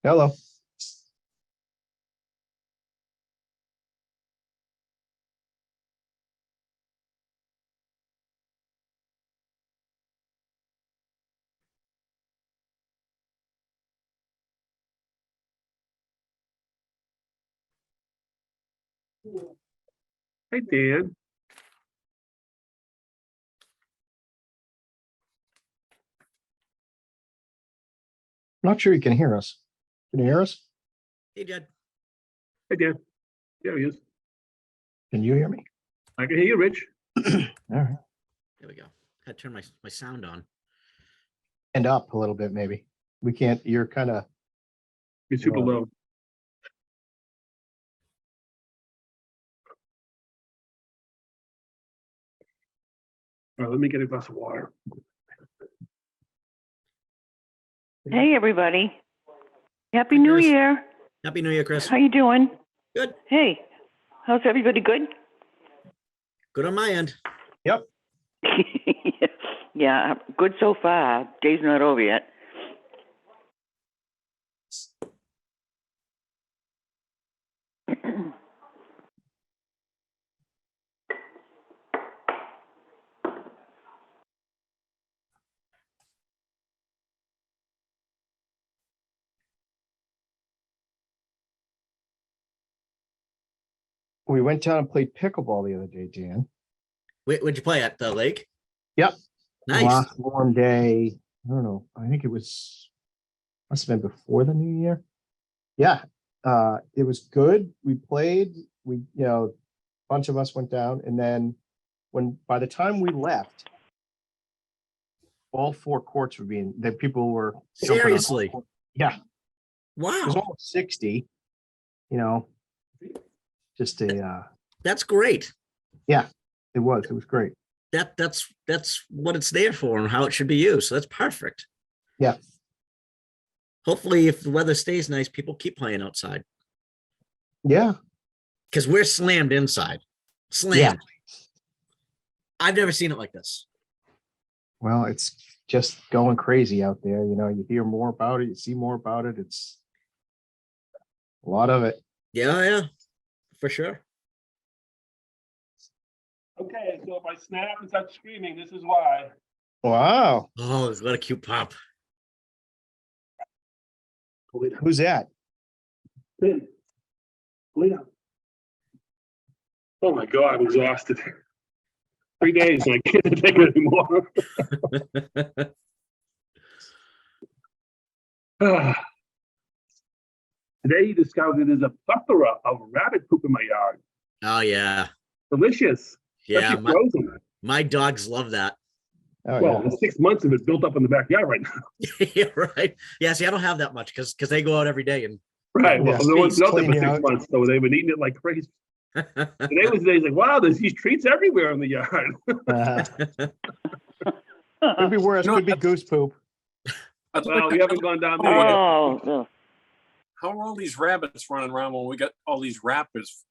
Hello. Hey, Dan. I'm not sure you can hear us. Can you hear us? Hey, Jed. Hey, Dan. There he is. Can you hear me? I can hear you, Rich. All right. There we go. Had to turn my sound on. And up a little bit, maybe. We can't, you're kind of, You're super Wow. low. All right, let me get a glass of water. Hey, everybody. Happy New Chris. Year. Happy New Year, Chris. How you doing? Good. Hey, how's everybody? Good? Good on my end. yep. Yeah, good so far. Day's not over yet. We went down and played pickleball the other day, Dan. Where'd you play at the lake? Yep. Nice. Last warm day. I don't know. I think it must have been before the new year. Yeah. It was good. We played, a bunch of us went down. And then by the time we left, all four courts were people were jumping on all Seriously. courts. Yeah. It was Wow. almost 60, just That's great. it was great. That's what it's there for and how it should be used. So that's perfect. Yeah. Hopefully, if the weather stays nice, people keep playing outside Yeah. because we're slammed inside. Slammed. I've never seen it like this. Well, it's just going crazy out there. You hear more about it, you see more about it. It's a lot of it. Yeah, for sure. Okay, so if I snap and start screaming, this is why. Wow. Oh, what a cute pop. Who's that? Ben, lay down. Oh my God, I'm exhausted. 3 days and I can't take it anymore. Today he discovered there's a plethora of rabbit poop in my yard. Oh, yeah. Delicious. Yeah. Especially frozen. My dogs love that. Oh, Well, yeah. there's 6 months of it built up in the backyard right now. Yeah, right. Yeah, see, I don't have that much because they go out every day and Right. Well, Yeah. no one's out there for Clean 6 out. months, so they've been eating it like crazy. Today was the day he's like, wow, there's these treats everywhere in the yard. Could be worse. No, Could be goose poop. Well, we haven't gone down there yet. Oh, How are all these rabbits running around when we got all these rappers,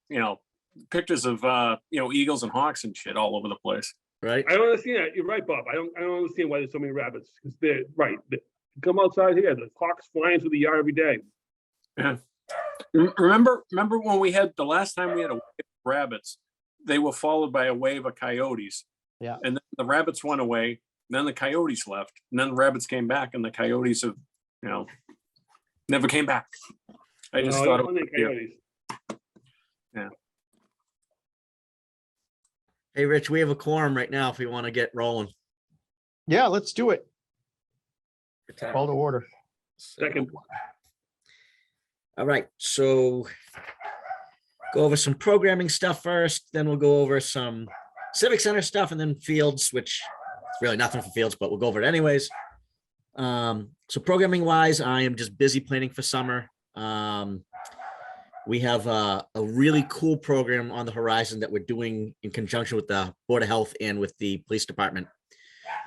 pictures of, eagles and hawks and shit all over the place? right. I don't understand that. You're right, Bob. I don't understand why there's so many rabbits. Because they're right. They come outside here. The hawks flying through the yard every day. Yeah. Remember when we had the last time we had a wave of rabbits, they were followed by a wave of coyotes. Yeah. And then the rabbits went away, then the coyotes left, and then the rabbits came back, and the coyotes have, never came back. I just No, thought only it was, coyotes. Hey, Rich, we have a quorum right now if we want to get rolling. Yeah, let's do it. Call to order. Second. All right, so go over some programming stuff first, then we'll go over some Civic Center stuff and then fields, which is really nothing for fields, but we'll go over it anyways. So programming wise, I am just busy planning for summer. We have a really cool program on the horizon that we're doing in conjunction with the Board of Health and with the police department.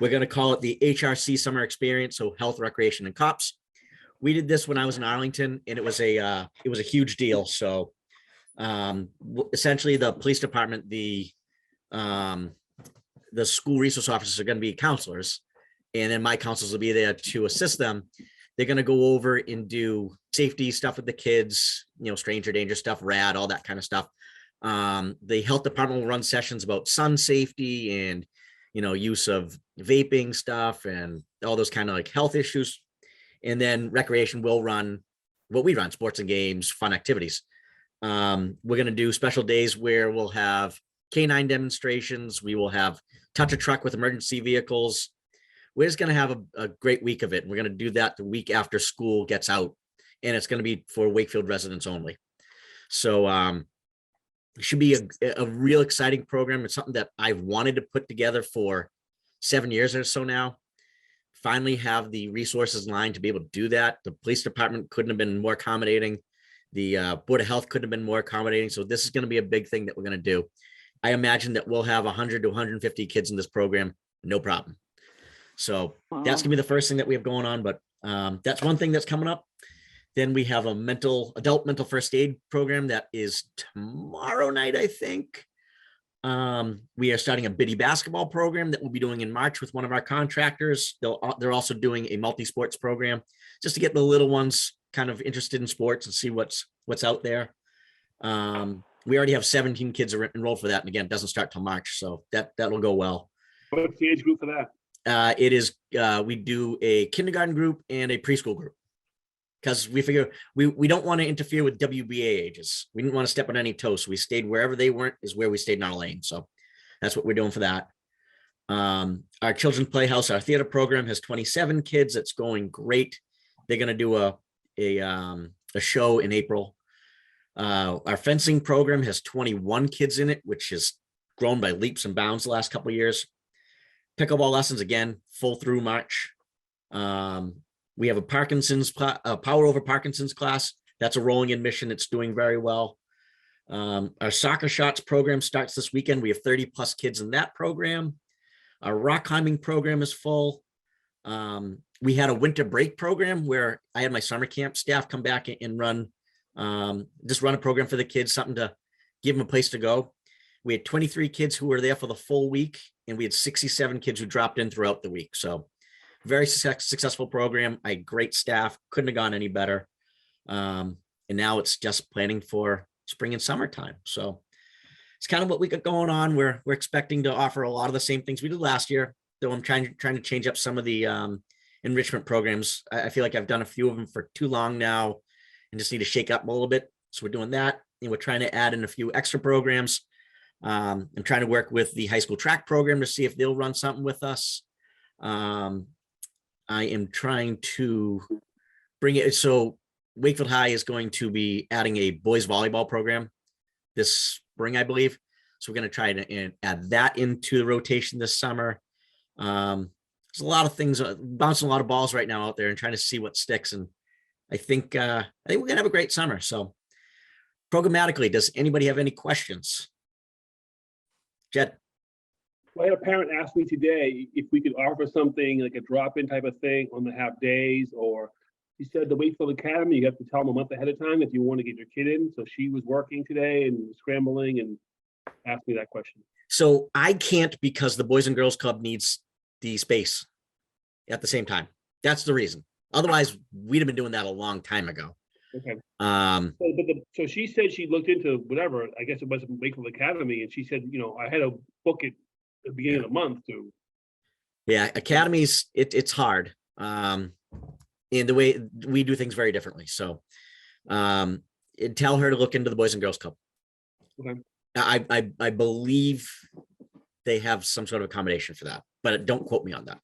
We're going to call it the HRC Summer Experience, so Health, Recreation, and Cops. We did this when I was in Arlington, and it was a huge deal. So essentially, the police department, the school resource officers are going to be counselors, and then my counselors will be there to assist them. They're going to go over and do safety stuff with the kids, stranger danger stuff, rad, all that kind of stuff. The health department will run sessions about sun safety and, use of vaping stuff and all those kind of like health issues. And then recreation will run what we run, sports and games, fun activities. We're going to do special days where we'll have canine demonstrations. We will have touch a truck with emergency vehicles. We're just going to have a great week of it. We're going to do that the week after school gets out, and it's going to be for Wakefield residents only. So it should be a real exciting program. It's something that I've wanted to put together for 7 years or so now. Finally have the resources in line to be able to do that. The police department couldn't have been more accommodating. The Board of Health couldn't have been more accommodating. So this is going to be a big thing that we're going to do. I imagine that we'll have 100 to 150 kids in this program, no problem. So that's gonna be the first thing that we have going on, but that's one thing that's coming up. Then we have a adult mental first aid program that is tomorrow night, I think. We are starting a biddy basketball program that we'll be doing in March with one of our contractors. They're also doing a multi-sports program just to get the little ones kind of interested in sports and see what's out there. We already have 17 kids enrolled for that. And again, it doesn't start till March. So that will go well. What's the age group for that? It is, we do a kindergarten group and a preschool group because we figure we don't want to interfere with WBA ages. We didn't want to step on any toes. So we stayed wherever they weren't is where we stayed in our lane. So that's what we're doing for that. Our children's playhouse, our theater program has 27 kids. It's going great. They're going to do a show in April. Our fencing program has 21 kids in it, which has grown by leaps and bounds the last couple of years. Pickleball lessons, again, full through March. We have a power over Parkinson's class. That's a rolling admission. It's doing very well. Our soccer shots program starts this weekend. We have 30 plus kids in that program. Our rock climbing program is full. We had a winter break program where I had my summer camp staff come back and run a program for the kids, something to give them a place to go. We had 23 kids who were there for the full week, and we had 67 kids who dropped in throughout the week. So very successful program. I had great staff, couldn't have gone any better. And now it's just planning for spring and summertime. So it's kind of what we got going on. We're expecting to offer a lot of the same things we did last year, though I'm trying to change up some of the enrichment programs. I feel like I've done a few of them for too long now and just need to shake up a little bit. So we're doing that. And we're trying to add in a few extra programs. I'm trying to work with the high school track program to see if they'll run something with us. I am trying to bring it. So Wakefield High is going to be adding a boys volleyball program this spring, I believe. So we're going to try to add that into the rotation this summer. There's a lot of things, bouncing a lot of balls right now out there and trying to see what sticks. And I think we're going to have a great summer. So programmatically, does anybody have any questions? Jed? Well, I had a parent ask me today if we could offer something like a drop-in type of thing on the half days, or she said the Wakefield Academy, you have to tell them a month ahead of time if you want to get your kid in. So she was working today and scrambling and asked me that question. So I can't because the Boys and Girls Club needs the space at the same time. That's the reason. Otherwise, we'd have been doing that a long time ago. Okay. Um, So she said she looked into whatever, I guess it was Wakefield Academy, and she said, I had to book it at the beginning of the month too. Yeah, academies, it's hard. And the way we do things very differently. So tell her to look into the Boys and Girls Club. Okay. I believe they have some sort of accommodation for that, but don't quote me on that.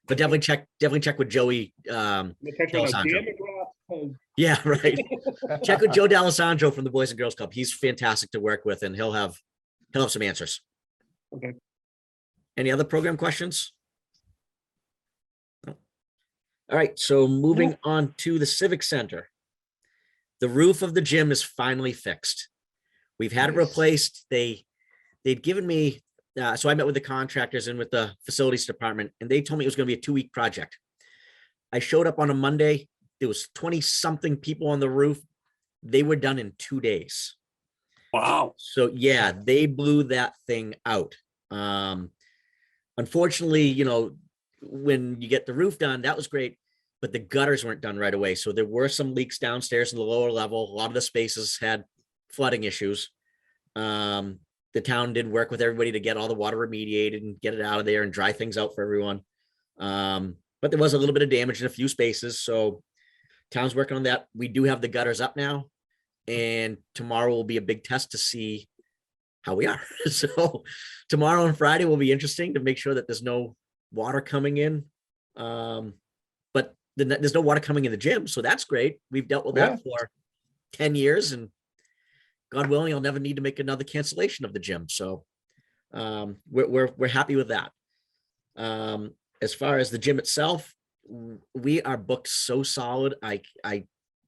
But definitely check with Joey. D'Alessandro. Yeah, right. Check with Joe D'Alessandro from the Boys and Girls Club. He's fantastic to work with, and he'll have some answers. Okay. Any other program questions? No. All right, so moving on to the Civic Center. The roof of the gym is finally fixed. We've had it replaced. They'd given me, so I met with the contractors and with the facilities department, and they told me it was going to be a 2-week project. I showed up on a Monday. There was 20 something people on the roof. They were done in 2 days. Wow. So yeah, they blew that thing out. Unfortunately, when you get the roof done, that was great. but the gutters weren't done right away. So there were some leaks downstairs in the lower level. A lot of the spaces had flooding issues. The town did work with everybody to get all the water remediated and get it out of there and dry things out for everyone. But there was a little bit of damage in a few spaces. So town's working on that. We do have the gutters up now, and tomorrow will be a big test to see how we are. So tomorrow and Friday will be interesting to make sure that there's no water coming in. But there's no water coming in the gym. So that's great. We've dealt with that for 10 years, and God willing, I'll never need to make another cancellation of the gym. So we're happy with that. As far as the gym itself, we are booked so solid. I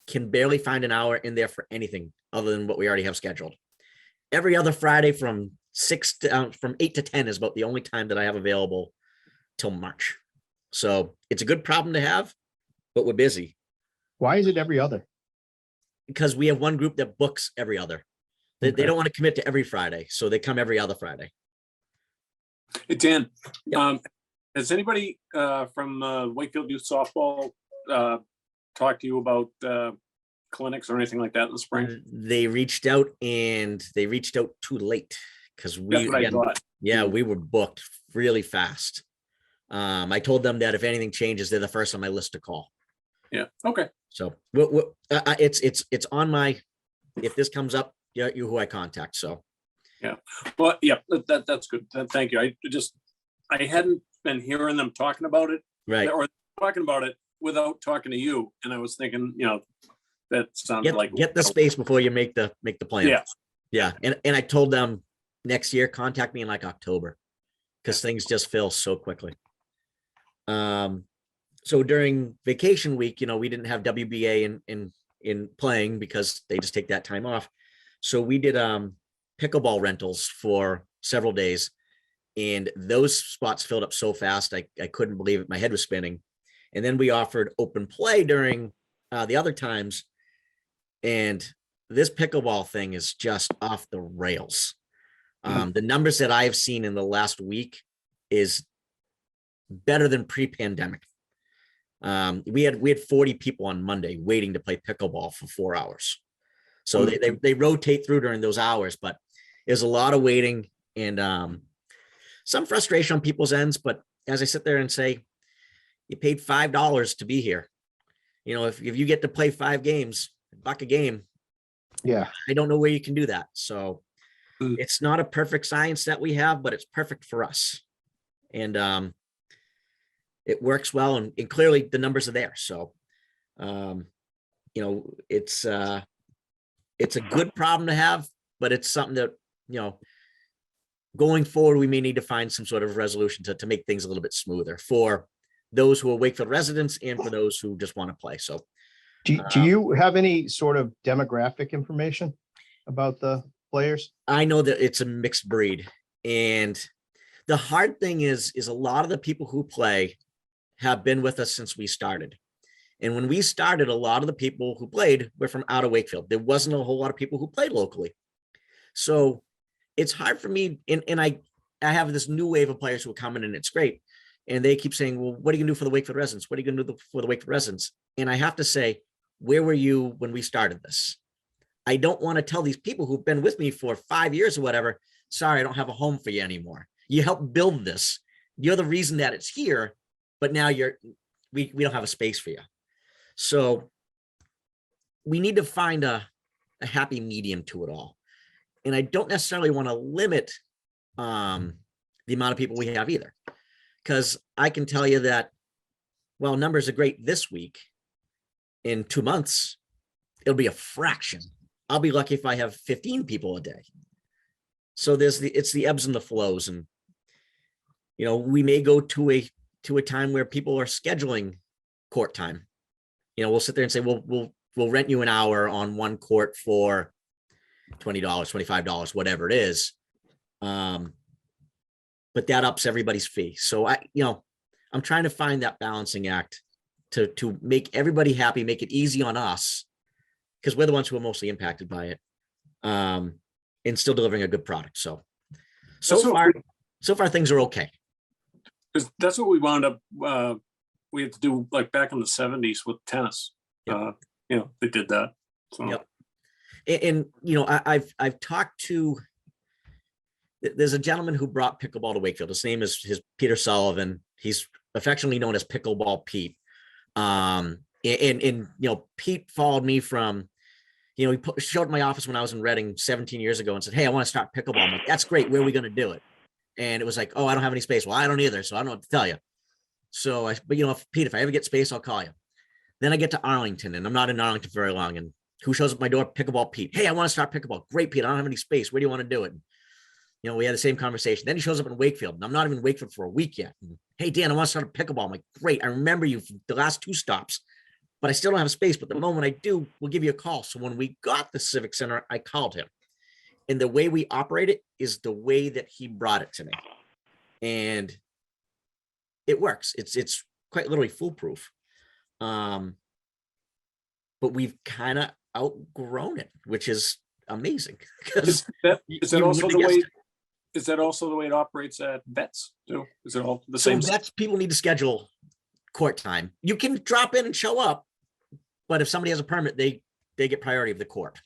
can barely find an hour in there for anything other than what we already have scheduled. Every other Friday from 8 to 10 is about the only time that I have available till March. So it's a good problem to have, but we're busy Why is it every other? because we have one group that books every other. They Okay. don't want to commit to every Friday, so they come every other Friday. Hey, Dan, Yep. has anybody from Wakefield Youth Softball talked to you about clinics or anything like that in the spring? They reached out, and they reached out too late because That's what I thought. we were booked really fast. I told them that if anything changes, they're the first on my list to call. Yeah, okay. So it's on my, if this comes up, you who I contact. So Well, yeah, that's good. Thank you. I hadn't been hearing them talking about it right. or talking about it without talking to you. And I was thinking, that sounded like. Get the space before you make the plan. Yeah. Yeah. And I told them next year, contact me in like October, because things just fill so quickly. So during vacation week, we didn't have WBA in playing because they just take that time off. So we did pickleball rentals for several days, and those spots filled up so fast I couldn't believe it. My head was spinning. And then we offered open play during the other times, and this pickleball thing is just off the rails. The numbers that I've seen in the last week is better than pre-pandemic. We had 40 people on Monday waiting to play pickleball for 4 hours. So they rotate through during those hours, but there's a lot of waiting and some frustration on people's ends. But as I sit there and say, you paid $5 to be here. If you get to play 5 games, $1 a game, Yeah. I don't know where you can do that. So it's not a perfect science that we have, but it's perfect for us. And it works well. And clearly the numbers are there. So, it's a good problem to have, but it's something that, going forward, we may need to find some sort of resolution to make things a little bit smoother for those who are Wakefield residents and for those who just want to play. So Do you have any sort of demographic information about the players? I know that it's a mixed breed, and the hard thing is a lot of the people who play have been with us since we started. And when we started, a lot of the people who played were from out of Wakefield. There wasn't a whole lot of people who played locally. So it's hard for me. And I have this new wave of players who are coming, and it's great. And they keep saying, well, what are you gonna do for the Wakefield residents? What are you gonna do for the Wakefield residents? And I have to say, where were you when we started this? I don't want to tell these people who've been with me for 5 years or whatever, sorry, I don't have a home for you anymore. You helped build this. You're the reason that it's here, but now we don't have a space for you. So we need to find a happy medium to it all. And I don't necessarily want to limit the amount of people we have either, because I can tell you that, well, numbers are great this week. In 2 months, it'll be a fraction. I'll be lucky if I have 15 people a day. So it's the ebbs and the flows. And, we may go to a time where people are scheduling court time. We'll sit there and say, we'll rent you an hour on one court for $20, $25, whatever it is. But that ups everybody's fee. So I'm trying to find that balancing act to make everybody happy, make it easy on us, because we're the ones who are mostly impacted by it, and still delivering a good product. So far things are okay. Because that's what we wound up we had to do like back in the 70s with tennis. Yep. They did that. So Yep. And I've talked to, there's a gentleman who brought pickleball to Wakefield. His name is Peter Sullivan. He's affectionately known as Pickleball Pete. And Pete followed me from, he showed up at my office when I was in Reading 17 years ago and said, "Hey, I want to start pickleball." I'm like, "That's great. Where are we going to do it?" And it was like, "Oh, I don't have any space." Well, I don't either. So I don't know what to tell you. So Pete, if I ever get space, I'll call you. Then I get to Arlington, and I'm not in Arlington for very long. And who shows up at my door? Pickleball Pete. "Hey, I want to start pickleball." "Great, Pete. I don't have any space. Where do you want to do it?" We had the same conversation. Then he shows up in Wakefield, and I'm not even in Wakefield for a week yet. And, "Hey, Dan, I want to start a pickleball." I'm like, "Great. I remember you for the last 2 stops, but I still don't have space. But the moment I do, we'll give you a call." So when we got the Civic Center, I called him. And the way we operate it is the way that he brought it to me. And it works. It's quite literally foolproof. But we've kind of outgrown it, which is amazing. Is that you also wouldn't the way? guess Is that also the way it operates at vets too? Is it all the So same? that's, people need to schedule court time. You can drop in and show up, but if somebody has a permit, they get priority of the court.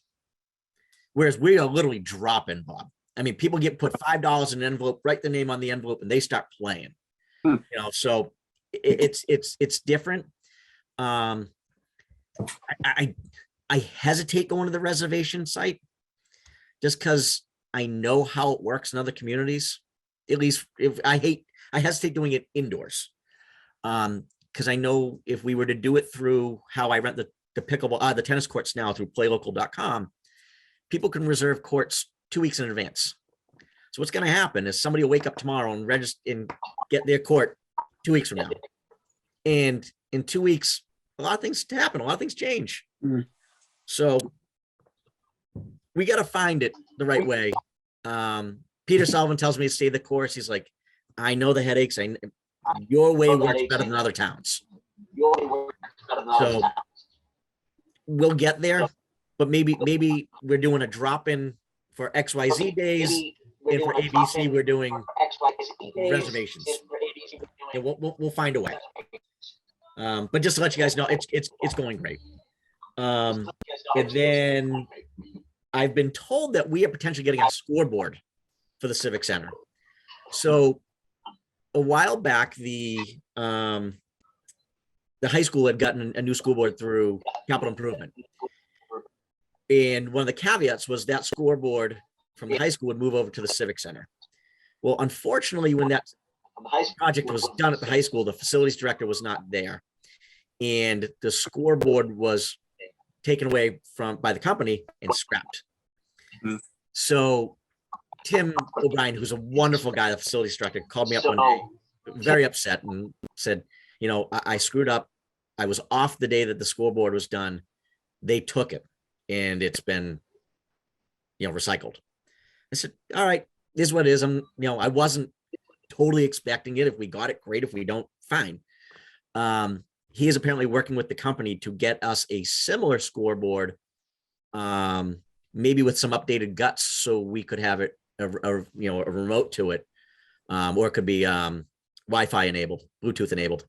Whereas we are literally drop-in, Bob. I mean, people put $5 in an envelope, write the name on the envelope, and they start playing. So it's different. I hesitate going to the reservation site just because I know how it works in other communities. At least if I hesitate doing it indoors. Because I know if we were to do it through how I rent the pickleball, the tennis courts now through playlocal.com, people can reserve courts 2 weeks in advance. So what's going to happen is somebody will wake up tomorrow and register and get their court 2 weeks from now. And in 2 weeks, a lot of things happen. A lot of things change. So we got to find it the right way. Peter Sullivan tells me to stay the course. He's like, "I know the headaches. Your way works better than other towns." So we'll get there, but maybe we're doing a drop-in for XYZ days, and for ABC we're doing reservations. Yeah, we'll find a way. But just to let you guys know, it's going great. And then I've been told that we are potentially getting a scoreboard for the Civic Center. So a while back, the high school had gotten a new scoreboard through capital improvement. And one of the caveats was that scoreboard from the high school would move over to the Civic Center. Well, unfortunately, when that project was done at the high school, the facilities director was not there. And the scoreboard was taken away by the company and scrapped. So Tim O'Brien, who's a wonderful guy, the facilities director, called me up one day, very upset, and said, "I screwed up. I was off the day that the scoreboard was done. They took it, and it's been, recycled." I said, "All right, this is what it is. I wasn't totally expecting it. If we got it, great. If we don't, fine." He is apparently working with the company to get us a similar scoreboard, maybe with some updated guts, so we could have it a remote to it, or it could be Wi-Fi enabled, Bluetooth enabled.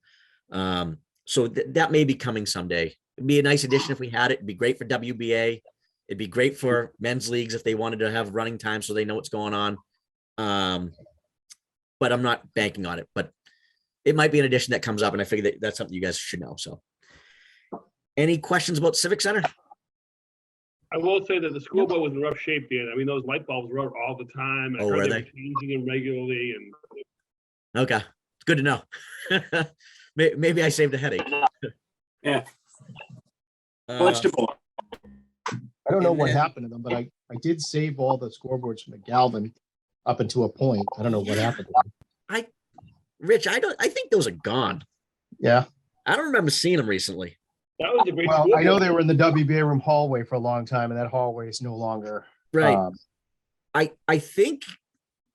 So that may be coming someday. It'd be a nice addition if we had it. It'd be great for WBA. It'd be great for men's leagues if they wanted to have running time so they know what's going on. But I'm not banking on it. But it might be an addition that comes up, and I figure that's something you guys should know. So, any questions about Civic Center? I will say that the scoreboard was in rough shape, Dan. I mean, those light bulbs were out all the time. I Oh, heard were they they? were changing them regularly, and Okay, it's good to know. Maybe I saved a headache. Yeah. Uh, Vegetable. I don't know what then- happened to them, but I did save all the scoreboards from the Galvin up until a point. I don't know what happened to them. Rich, I think those are gone. Yeah. I don't remember seeing them recently. that was a great Well, I scoreboard. know they were in the WBA room hallway for a long time, and that hallway is no longer. Right. um, I think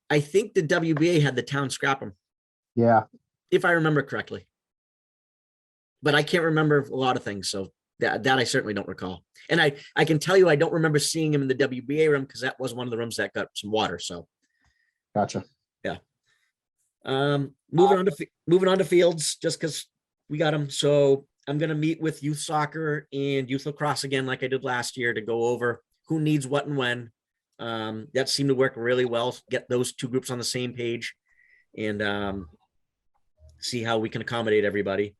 the WBA had the town scrap them, Yeah. if I remember correctly. But I can't remember a lot of things, so that I certainly don't recall. And I can tell you I don't remember seeing him in the WBA room because that was one of the rooms that got some water. So Gotcha. moving on to fields, just because we got them. So I'm gonna meet with youth soccer and youth lacrosse again, like I did last year, to go over who needs what and when. That seemed to work really well. Get those two groups on the same page and see how we can accommodate everybody.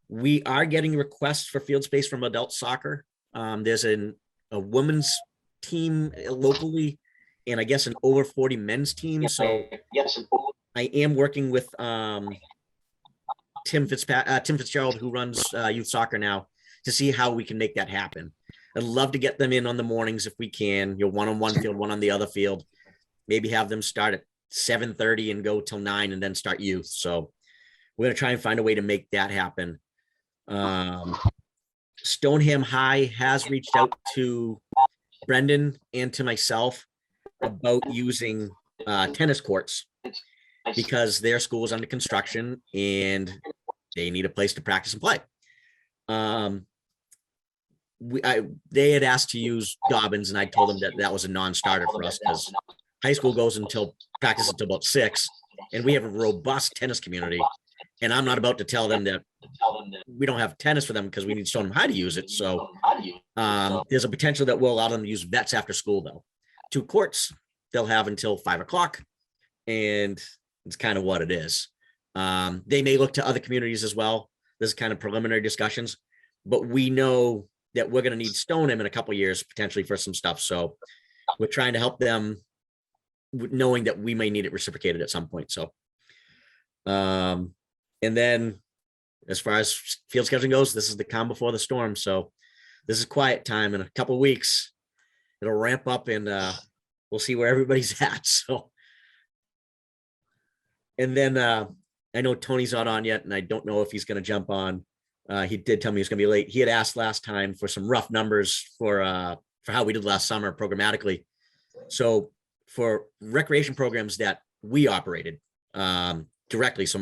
We are getting requests for field space from adult soccer. There's a women's team locally, and I guess an over 40 men's team. So I am working with Tim Fitzgerald, who runs youth soccer now, to see how we can make that happen. I'd love to get them in on the mornings if we can. One on one field, one on the other field. Maybe have them start at 7:30 and go till 9 and then start youth. So we're gonna try and find a way to make that happen. Stoneham High has reached out to Brendan and to myself about using tennis courts because their school is under construction and they need a place to practice and play. They had asked to use Dobbins, and I told them that that was a non-starter for us because high school goes until practice until about 6, and we have a robust tennis community. And I'm not about to tell them that we don't have tennis for them because we need to show them how to use it. So there's a potential that we'll allow them to use vets after school, though. 2 courts they'll have until 5 o'clock, and it's kind of what it is. They may look to other communities as well. This is kind of preliminary discussions, but we know that we're going to need Stoneham in a couple of years potentially for some stuff. So we're trying to help them, knowing that we may need it reciprocated at some point. So, and then as far as field scheduling goes, this is the calm before the storm. So this is quiet time. In a couple of weeks, it'll ramp up and we'll see where everybody's at. So, and then I know Tony's not on yet, and I don't know if he's going to jump on. He did tell me he's going to be late. He had asked last time for some rough numbers for how we did last summer programmatically. So for recreation programs that we operated directly, so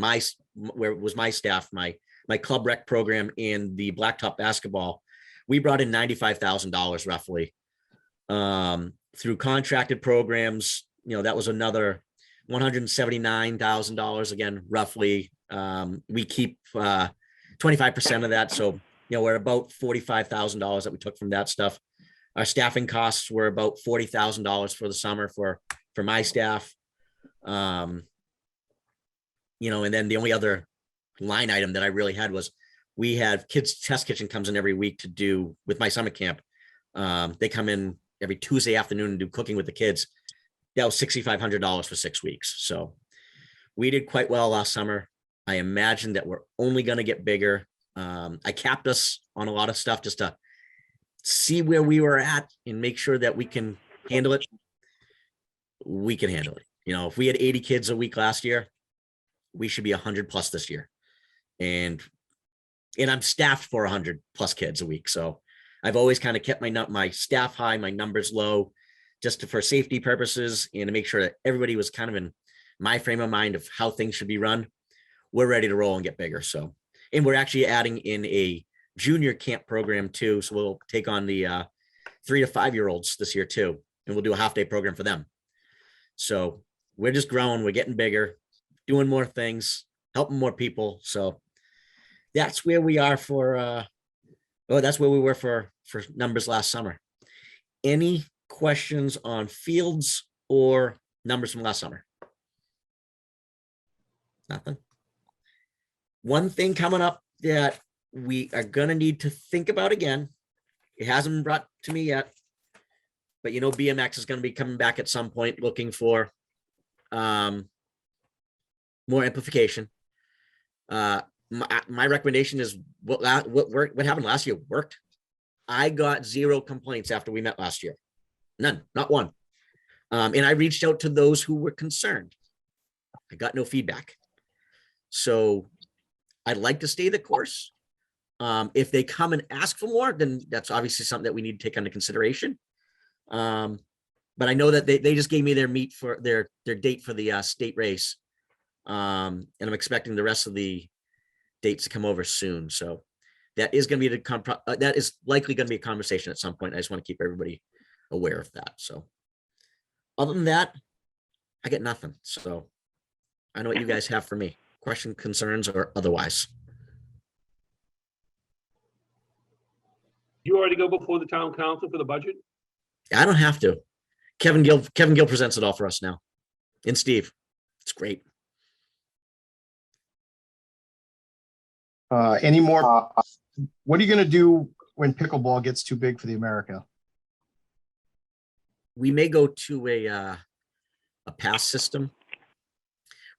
where was my staff, my club rec program and the blacktop basketball, we brought in $95,000 roughly. Through contracted programs, that was another $179,000 again, roughly. We keep 25% of that. So, we're about $45,000 that we took from that stuff. Our staffing costs were about $40,000 for the summer for my staff. And then the only other line item that I really had was we had kids test kitchen comes in every week to do with my summer camp. They come in every Tuesday afternoon and do cooking with the kids. That was $6,500 for 6 weeks. So we did quite well last summer. I imagine that we're only going to get bigger. I capped us on a lot of stuff just to see where we were at and make sure that we can handle it. We can handle it. If we had 80 kids a week last year, we should be 100 plus this year. And I'm staffed for 100 plus kids a week. So I've always kind of kept my staff high, my numbers low, just for safety purposes and to make sure that everybody was kind of in my frame of mind of how things should be run. We're ready to roll and get bigger. So, and we're actually adding in a junior camp program too. So we'll take on the 3 to 5 year olds this year too. And we'll do a half day program for them. So we're just growing, we're getting bigger, doing more things, helping more people. So that's where we are that's where we were for numbers last summer. Any questions on fields or numbers from last summer? Nothing. One thing coming up that we are going to need to think about again, it hasn't been brought to me yet, but BMX is going to be coming back at some point looking for more amplification. My recommendation is what happened last year worked. I got 0 complaints after we met last year. None, not one. And I reached out to those who were concerned. I got no feedback. So I'd like to stay the course. If they come and ask for more, then that's obviously something that we need to take under consideration. But I know that they just gave me their date for the state race. And I'm expecting the rest of the dates to come over soon. So that is going to be that is likely going to be a conversation at some point. I just want to keep everybody aware of that. So other than that, I get nothing. So I know what you guys have for me. Question, concerns, or otherwise. You already go before the town council for the budget? I don't have to. Kevin Gill presents it all for us now. And Steve. It's great. Any more? What are you gonna do when pickleball gets too big for the America? We may go to a pass system.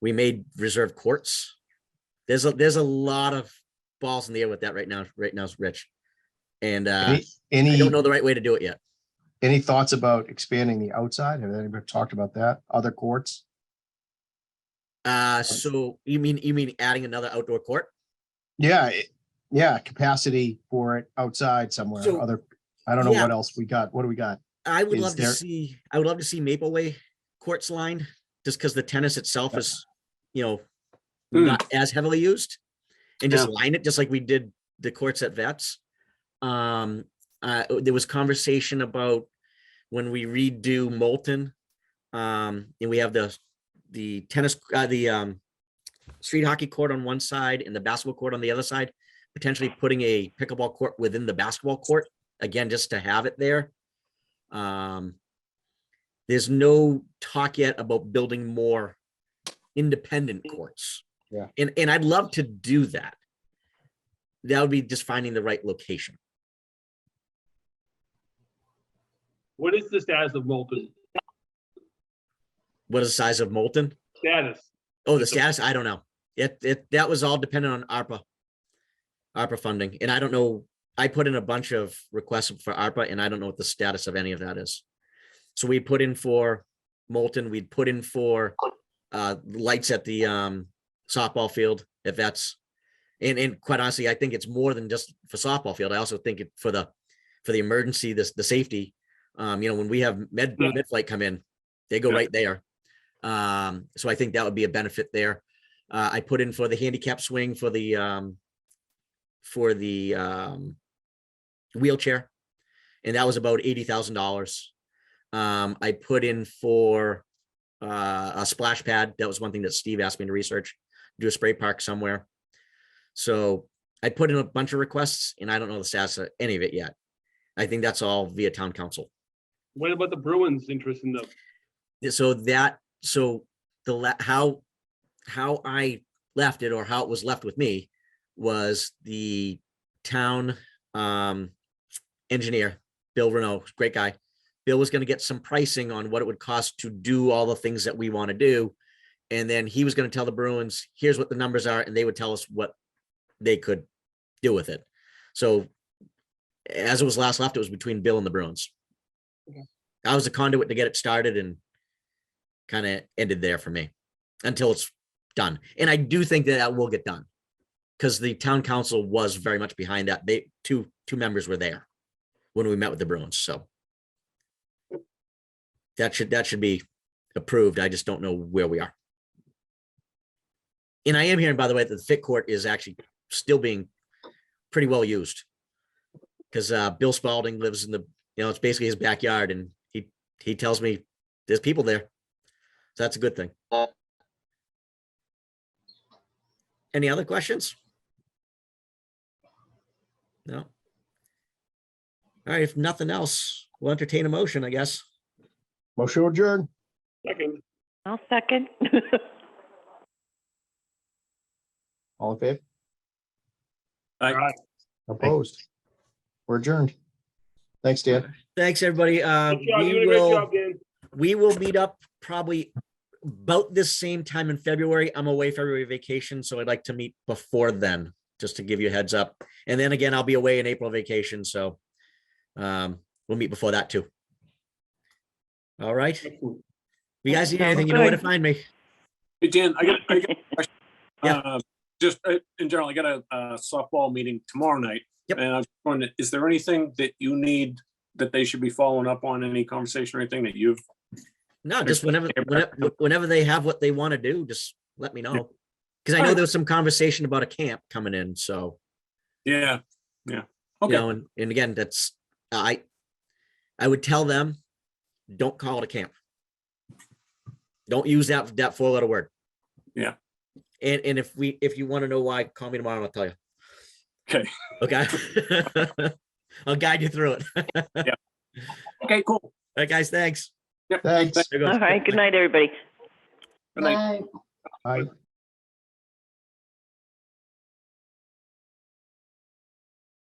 We may reserve courts. There's a lot of balls in the air with that right now, Rich. And I don't know the right way to do it yet. Any thoughts about expanding the outside? Have anybody talked about that? Other courts? So you mean adding another outdoor court? Yeah, yeah, capacity for it outside somewhere. So, I don't know yeah. what else we got. What do we got? I would Is love to there- see Maple Way courts lined, just because the tennis itself is, not as heavily used, and just line it just like we did the courts at Vets. There was conversation about when we redo Moulton, and we have the tennis, the street hockey court on one side and the basketball court on the other side, potentially putting a pickleball court within the basketball court, again, just to have it there. There's no talk yet about building more independent courts. Yeah. And I'd love to do that. That would be just finding the right location. What is the status of Moulton? What is the size of Moulton? Status? Oh, the status, I don't know. That was all dependent on ARPA funding. And I don't know, I put in a bunch of requests for ARPA and I don't know what the status of any of that is. So we put in for Moulton, we'd put in for lights at the softball field, if that's, and quite honestly, I think it's more than just for softball field. I also think it for the emergency, the safety, when we have mid-flight come in, they go right there. So I think that would be a benefit there. I put in for the handicap swing for the wheelchair, and that was about $80,000. I put in for a splash pad. That was one thing that Steve asked me to research, do a spray park somewhere. So I put in a bunch of requests and I don't know the status of any of it yet. I think that's all via town council. What about the Bruins' interest in the? How I left it, or how it was left with me, was the town engineer, Bill Renault, great guy. Bill was going to get some pricing on what it would cost to do all the things that we want to do. And then he was going to tell the Bruins, here's what the numbers are. And they would tell us what they could do with it. So as it was last left, it was between Bill and the Bruins. Okay. I was a conduit to get it started and kind of ended there for me until it's done. And I do think that will get done because the town council was very much behind that. They two members were there when we met with the Bruins. So that should be approved. I just don't know where we are. And I am hearing, by the way, that the fit court is actually still being pretty well used because Bill Spalding lives in the, it's basically his backyard, and he tells me there's people there. So that's a good thing. Any other questions? No. All right. If nothing else, we'll entertain a motion, I guess. Motion adjourned. Second. I'll second. All in favor? Aye. All right. Opposed? We're adjourned. Thanks, Dan. Thanks, everybody. Good job. You did a great job, Dan. We will meet up probably about this same time in February. I'm away February vacation, so I'd like to meet before then, just to give you a heads up. And then again, I'll be away in April vacation, so we'll meet before that too. All right. If you guys need Sounds anything, you know where to good. find me. Hey, Dan, I got a question. Yeah. Just in general, I got a softball meeting tomorrow night. Yep. And I was wondering, is there anything that you need that they should be following up on, any conversation or anything that you've? No, just whenever they have what they want to do, just let me know. Because I know there was some conversation about a camp coming in, so. Yeah. Okay. And again, that's, I would tell them, don't call it a camp. Don't use that 4-letter word. Yeah. And if you want to know why, call me tomorrow and I'll tell you. Okay. Okay. I'll guide you through it. All Okay, cool. right, guys, thanks. Yep. Thanks. There goes- All right, good night, everybody. Good night. Bye.